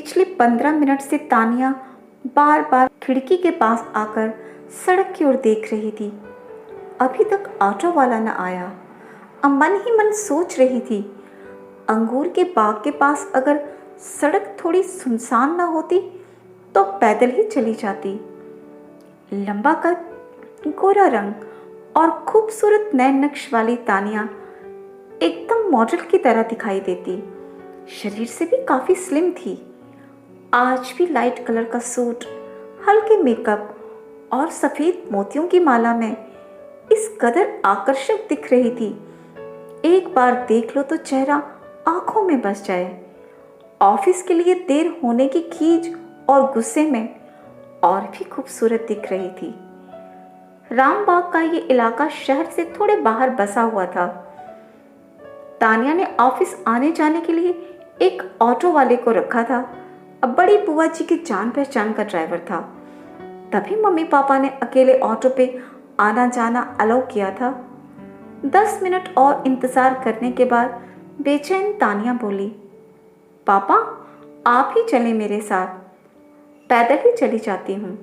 पिछले 15 मिनट से तानिया बार बार खिड़की के पास आकर सड़क की ओर देख रही थी। अभी तक ऑटो वाला न आया। अब मन ही मन सोच रही थी, अंगूर के बाग के पास अगर सड़क थोड़ी सुनसान न होती तो पैदल ही चली जाती। लंबा कद, गोरा रंग और खूबसूरत नए नक्श वाली तानिया एकदम मॉडल की तरह दिखाई देती। शरीर से भी काफी स्लिम थी। आज भी लाइट कलर का सूट, हल्के मेकअप और सफेद मोतियों की माला में इस कदर आकर्षक दिख रही थी। एक बार देख लो तो चेहरा आंखों में बस जाए। ऑफिस के लिए देर होने की खीज और गुस्से में और भी खूबसूरत दिख रही थी। रामबाग का ये इलाका शहर से थोड़े बाहर बसा हुआ था। तानिया ने ऑफिस आने जाने के लिए एक ऑटो वाले को रखा था। अब बड़ी बुआ जी के जान पहचान का ड्राइवर था, तभी मम्मी पापा ने अकेले ऑटो पे आना जाना अलाउ किया था। 10 मिनट और इंतजार करने के बाद बेचैन तानिया बोली, पापा आप ही चलें मेरे साथ, पैदल ही चली जाती हूँ।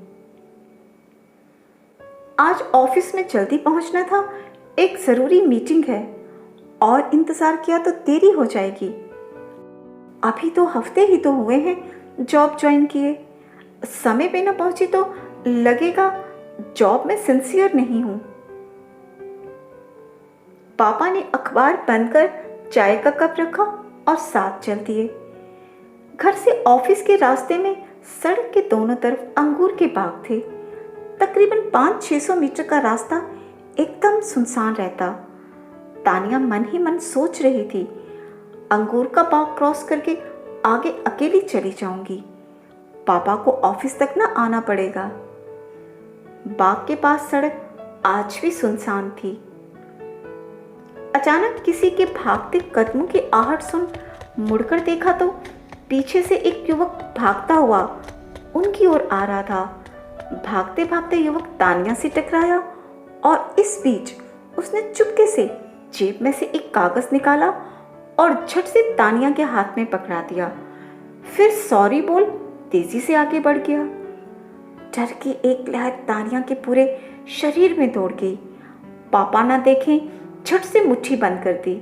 आज ऑफिस में जल्दी पहुंचना था, एक जरूरी मीटिंग है और इंतजार किया तो देरी हो जाएगी। अभी तो हफ्ते ही तो हुए हैं जॉब ज्वाइन किए। समय पे न पहुंची तो लगेगा जॉब में सिंसियर नहीं हूं। पापा ने अखबार बंद कर चाय का कप रखा और साथ चल दिए। घर से ऑफिस के रास्ते में सड़क के दोनों तरफ अंगूर के बाग थे। तकरीबन 500-600 मीटर का रास्ता एकदम सुनसान रहता। तानिया मन ही मन सोच रही थी, अंगूर का बाग क्रॉस करके आगे अकेली चली जाऊंगी। पापा को ऑफिस तक ना आना पड़ेगा। बाग के पास सड़क आज भी सुनसान थी। अचानक किसी के भागते कदमों की आहट सुन मुड़कर देखा तो पीछे से एक युवक भागता हुआ उनकी ओर आ रहा था। भागते भागते युवक तानिया से टकराया और इस बीच उसने चुपके से जेब में से एक कागज निकाला और झट से तानिया के हाथ में पकड़ा दिया। फिर सॉरी बोल तेजी से आगे बढ़ गया। डर की एक लहर तानिया के पूरे शरीर में दौड़ गई। पापा ना देखें झट से मुट्ठी बंद कर दी।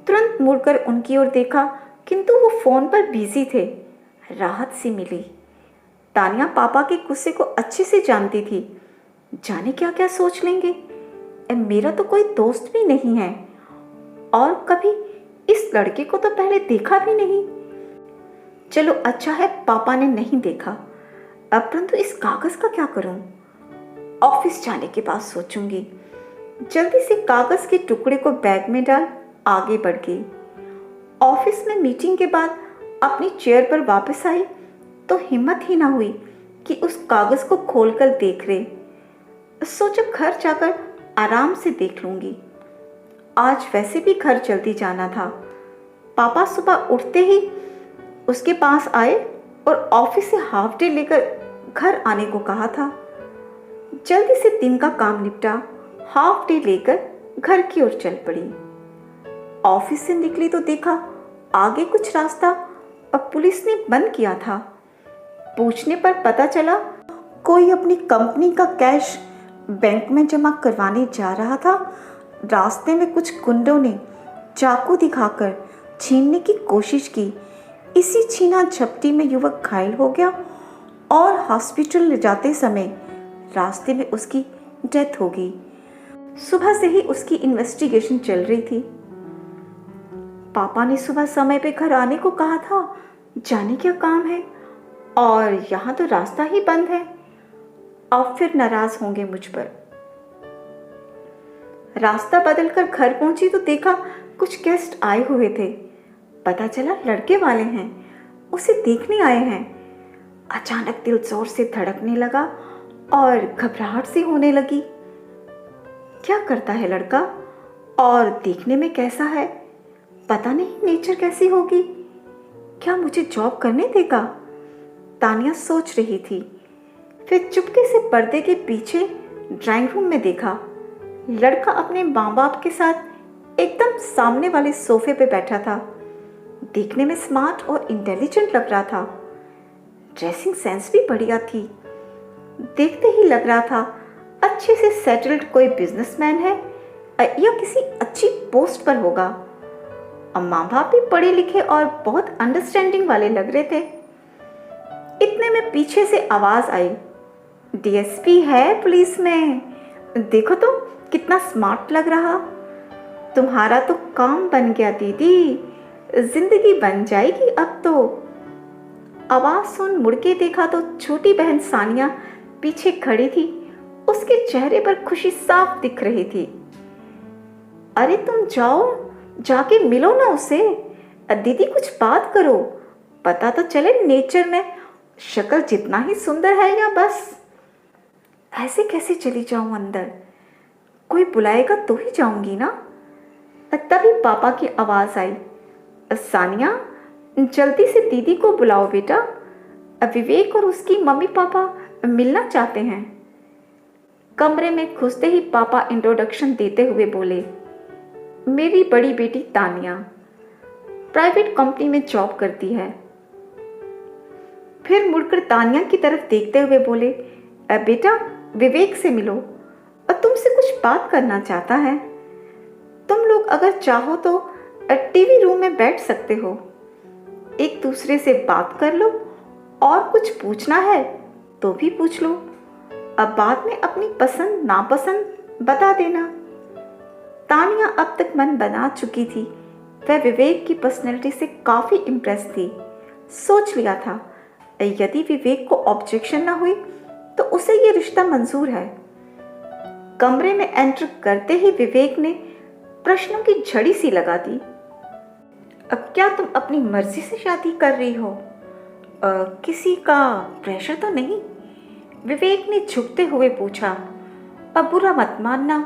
तुरंत मुड़कर उनकी ओर देखा, किंतु वो फोन पर बिजी थे। राहत सी मिली। तानिया पापा के गुस्से को अच्छे से जानती थी। जाने क्या क्या सोच लेंगे। मेरा तो कोई दोस्त भी नहीं है और कभी इस लड़के को तो पहले देखा भी नहीं। चलो अच्छा है पापा ने नहीं देखा। अब परंतु इस कागज का क्या करूं? ऑफिस जाने के बाद सोचूंगी। जल्दी से कागज के टुकड़े को बैग में डाल आगे बढ़ गई। ऑफिस में मीटिंग के बाद अपनी चेयर पर वापस आई तो हिम्मत ही ना हुई कि उस कागज को खोलकर देख ले। सोचा घर जाकर आराम से देख लूंगी। आज वैसे भी घर जल्दी जाना था। पापा सुबह उठते ही उसके पास आए और ऑफिस से हाफ डे लेकर घर आने को कहा था। जल्दी से दिन का काम निपटा, हाफ डे लेकर घर की ओर चल पड़ी। ऑफिस से निकली तो देखा आगे कुछ रास्ता अब पुलिस ने बंद किया था। पूछने पर पता चला कोई अपनी कंपनी का कैश बैंक में जमा करवाने जा रहा था। रास्ते में कुछ गुंडों ने चाकू दिखाकर छीनने की कोशिश की। इसी छीना झपटी में युवक घायल हो गया और हॉस्पिटल ले जाते समय रास्ते में उसकी डेथ हो गई। सुबह से ही उसकी इन्वेस्टिगेशन चल रही थी। पापा ने सुबह समय पे घर आने को कहा था। जाने क्या काम है और यहाँ तो रास्ता ही बंद है। अब फिर नाराज होंगे मुझ पर। रास्ता बदलकर घर पहुंची तो देखा कुछ गेस्ट आए हुए थे। पता चला लड़के वाले हैं, उसे देखने आए हैं। अचानक दिल जोर से धड़कने लगा और घबराहट सी होने लगी। क्या करता है लड़का और देखने में कैसा है? पता नहीं नेचर कैसी होगी। क्या मुझे जॉब करने देगा? तानिया सोच रही थी। फिर चुपके से पर्दे के पीछे ड्राइंग रूम में देखा। लड़का अपने माँ बाप के साथ एकदम सामने वाले सोफे पे बैठा था। देखने में स्मार्ट और इंटेलिजेंट लग रहा था। ड्रेसिंग सेंस भी बढ़िया थी। देखते ही लग रहा था अच्छे से सेटल्ड कोई बिजनेसमैन है या किसी अच्छी पोस्ट पर होगा। और माँ बाप भी पढ़े लिखे और बहुत अंडरस्टैंडिंग वाले लग रहे थे। इतने में पीछे से आवाज आई, डीएसपी है पुलिस में, देखो तो कितना स्मार्ट लग रहा। तुम्हारा तो काम बन गया दीदी, जिंदगी बन जाएगी अब तो। आवाज सुन मुड़ के देखा तो छोटी बहन सानिया पीछे खड़ी थी। उसके चेहरे पर खुशी साफ दिख रही थी। अरे तुम जाओ, जाके मिलो ना उसे। दीदी कुछ बात करो, पता तो चले नेचर में शक्ल जितना ही सुंदर है या बस। ऐसे कैसे चली जाऊं अंदर, कोई बुलाएगा तो ही जाऊंगी ना। तभी पापा की आवाज आई, सानिया जल्दी से दीदी को बुलाओ बेटा, विवेक और उसकी मम्मी पापा मिलना चाहते हैं। कमरे में घुसते ही पापा इंट्रोडक्शन देते हुए बोले, मेरी बड़ी बेटी तानिया प्राइवेट कंपनी में जॉब करती है। फिर मुड़कर तानिया की तरफ देखते हुए बोले, बेटा विवेक से मिलो और तुमसे कुछ बात करना चाहता है। तुम लोग अगर चाहो तो टीवी रूम में बैठ सकते हो, एक दूसरे से बात कर लो और कुछ पूछना है तो भी पूछ लो। अब बाद में अपनी पसंद नापसंद बता देना। तानिया अब तक मन बना चुकी थी। वह विवेक की पर्सनैलिटी से काफी इम्प्रेस थी। सोच लिया था यदि विवेक को ऑब्जेक्शन ना हुई तो उसे ये रिश्ता मंजूर है। कमरे में एंटर करते ही विवेक ने प्रश्नों की झड़ी सी लगा दी। अब क्या तुम अपनी मर्जी से शादी कर रही हो? किसी का प्रेशर तो नहीं? विवेक ने झुकते हुए पूछा। अब बुरा मत मानना,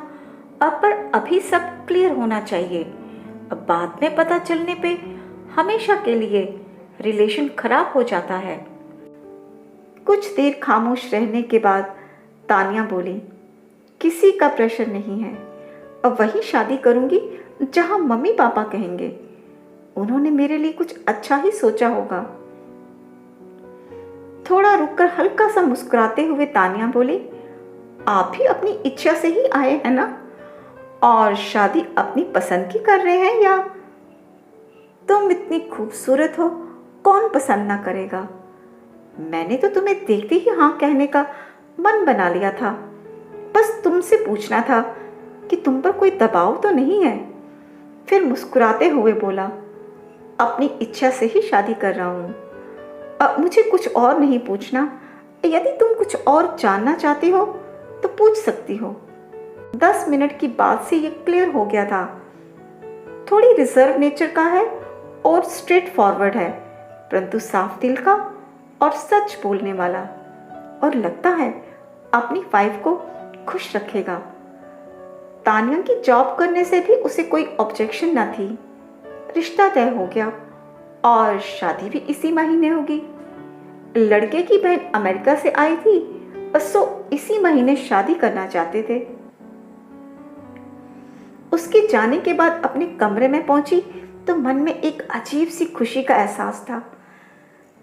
अब पर अभी सब क्लियर होना चाहिए। अब बाद में पता चलने पे हमेशा के लिए रिलेशन खराब हो जाता है। कुछ देर खामोश रहने के बाद तानिया बोली, किसी का प्रेशर नहीं है। अब वही शादी करूंगी जहां मम्मी पापा कहेंगे। उन्होंने मेरे लिए कुछ अच्छा ही सोचा होगा। थोड़ा रुककर हल्का सा मुस्कुराते हुए तानिया बोली, आप भी अपनी इच्छा से ही आए हैं ना? और शादी अपनी पसंद की कर रहे हैं या? तुम इतनी खूबसूरत हो, कौन पसंद ना करेगा। मैंने तो तुम्हें देखते ही हाँ कहने का मन बना लिया था। बस तुमसे पूछना था कि तुम पर कोई दबाव तो नहीं है। फिर मुस्कुराते हुए बोला, अपनी इच्छा से ही शादी कर रहा हूँ। अब मुझे कुछ और नहीं पूछना। यदि तुम कुछ और जानना चाहती हो तो पूछ सकती हो। 10 मिनट की बात से ये क्लियर हो गया था। थोड़ी रिजर्व नेचर का है और स्ट्रेट फॉरवर्ड है, परंतु साफ दिल का और सच बोलने वाला। और लगता है अपनी वाइफ को खुश रखेगा। तानिया की जॉब करने से भी उसे कोई ऑब्जेक्शन न थी। रिश्ता तय हो गया और शादी भी इसी महीने होगी। लड़के की बहन अमेरिका से आई थी, सो इसी महीने शादी करना चाहते थे। उसके जाने के बाद अपने कमरे में पहुंची तो मन में एक अजीब सी खुशी का एहसास था।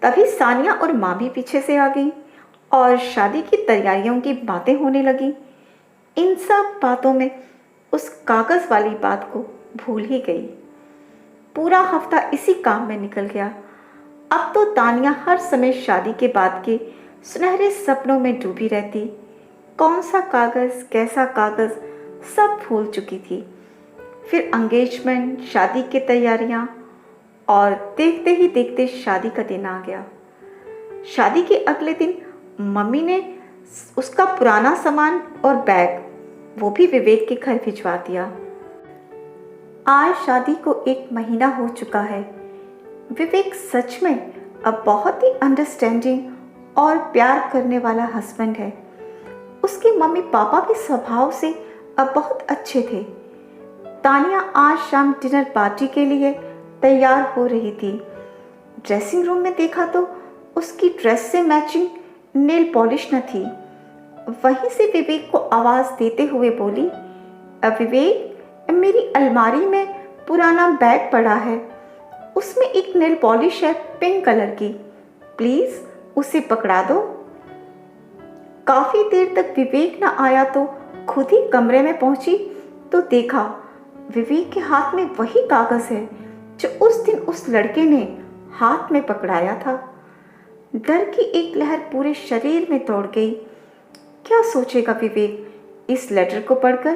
तभी सानिया और माँ भी पीछे से आ गई और शादी की तैयारियों की बातें होने लगी। इन सब बातों में उस कागज वाली बात को भूल ही गई। पूरा हफ्ता इसी काम में निकल गया। अब तो तानिया हर समय शादी के बाद के सुनहरे सपनों में डूबी रहती। कौन सा कागज, कैसा कागज, सब भूल चुकी थी। फिर एंगेजमेंट, शादी की तैयारियां और देखते ही देखते शादी का दिन आ गया। शादी के अगले दिन मम्मी ने उसका पुराना सामान और बैग वो भी विवेक के घर भिजवा दिया। आज शादी को 1 महीना हो चुका है। विवेक सच में अब बहुत ही अंडरस्टैंडिंग और प्यार करने वाला हस्बैंड है। उसके मम्मी पापा के स्वभाव से अब बहुत अच्छे थे। तानिया आज शाम डिनर पार्टी के लिए तैयार हो रही थी। ड्रेसिंग रूम में देखा तो उसकी ड्रेस से मैचिंग नेल पॉलिश न थी। वहीं से विवेक को आवाज़ देते हुए बोली, विवेक, मेरी अलमारी में पुराना बैग पड़ा है, उसमें एक नेल पॉलिश है पिंक कलर की, प्लीज उसे पकड़ा दो। काफी देर तक विवेक न आया तो खुद ही कमरे में पहुंची तो देखा विवेक के हाथ में वही कागज है जो उस दिन उस लड़के ने हाथ में पकड़ाया था। डर की एक लहर पूरे शरीर में दौड़ गई। क्या सोचेगा विवेक इस लेटर को पढ़कर?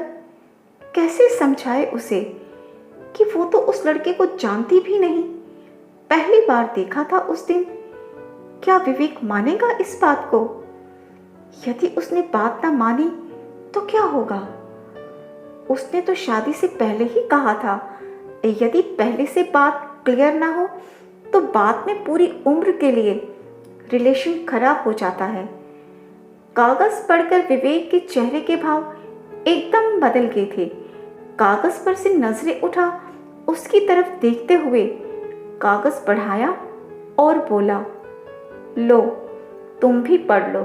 कैसे समझाए उसे कि वो तो उस लड़के को जानती भी नहीं, पहली बार देखा था उस दिन। क्या विवेक मानेगा इस बात को? यदि उसने बात ना मानी तो क्या होगा? उसने तो शादी से पहले ही कहा था, यदि पहले से बात क्लियर ना हो तो बाद में पूरी उम्र के लिए रिलेशन खराब हो जाता है। कागज पढ़कर विवेक के चेहरे के भाव एकदम बदल गए थे। कागज पर से नजरें उठा उसकी तरफ देखते हुए कागज बढ़ाया और बोला, लो तुम भी पढ़ लो।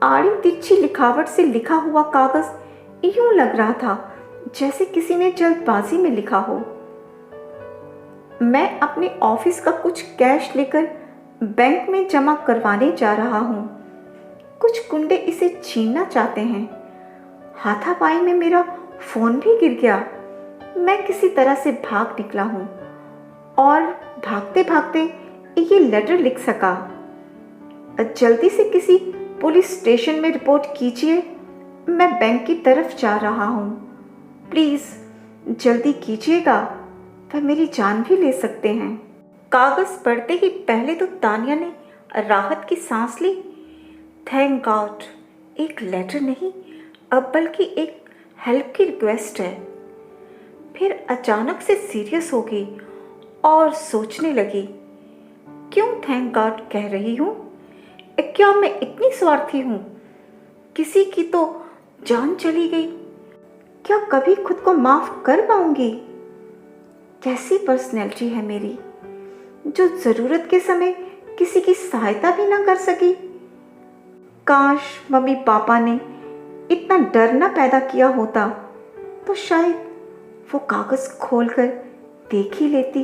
आड़ी तिरछी लिखावट से लिखा हुआ कागज यूं लग रहा था जैसे किसी ने जल्दबाजी में लिखा हो। मैं अपने ऑफिस का कुछ कैश लेकर बैंक में जमा करवाने जा रहा हूँ। कुछ गुंडे इसे छीनना चाहते हैं। हाथापाई में मेरा फोन भी गिर गया। मैं किसी तरह से भाग निकला हूँ और भागते भागते ये लेटर लिख सका। जल्दी से किसी पुलिस स्टेशन में रिपोर्ट कीजिए। मैं बैंक की तरफ जा रहा हूँ, प्लीज जल्दी कीजिएगा, वह मेरी जान भी ले सकते हैं। कागज पढ़ते ही पहले तो तानिया ने राहत की सांस ली। थैंक गॉड, एक लेटर नहीं अब बल्कि एक हेल्प की रिक्वेस्ट है। फिर अचानक से सीरियस हो गई और सोचने लगी, क्यों थैंक गॉड कह रही हूँ? क्या मैं इतनी स्वार्थी हूँ? किसी की तो जान चली गई, क्या कभी खुद को माफ कर पाऊंगी? कैसी पर्सनैलिटी है मेरी जो ज़रूरत के समय किसी की सहायता भी ना कर सकी। काश मम्मी पापा ने इतना डर ना पैदा किया होता तो शायद वो कागज खोलकर देख ही लेती।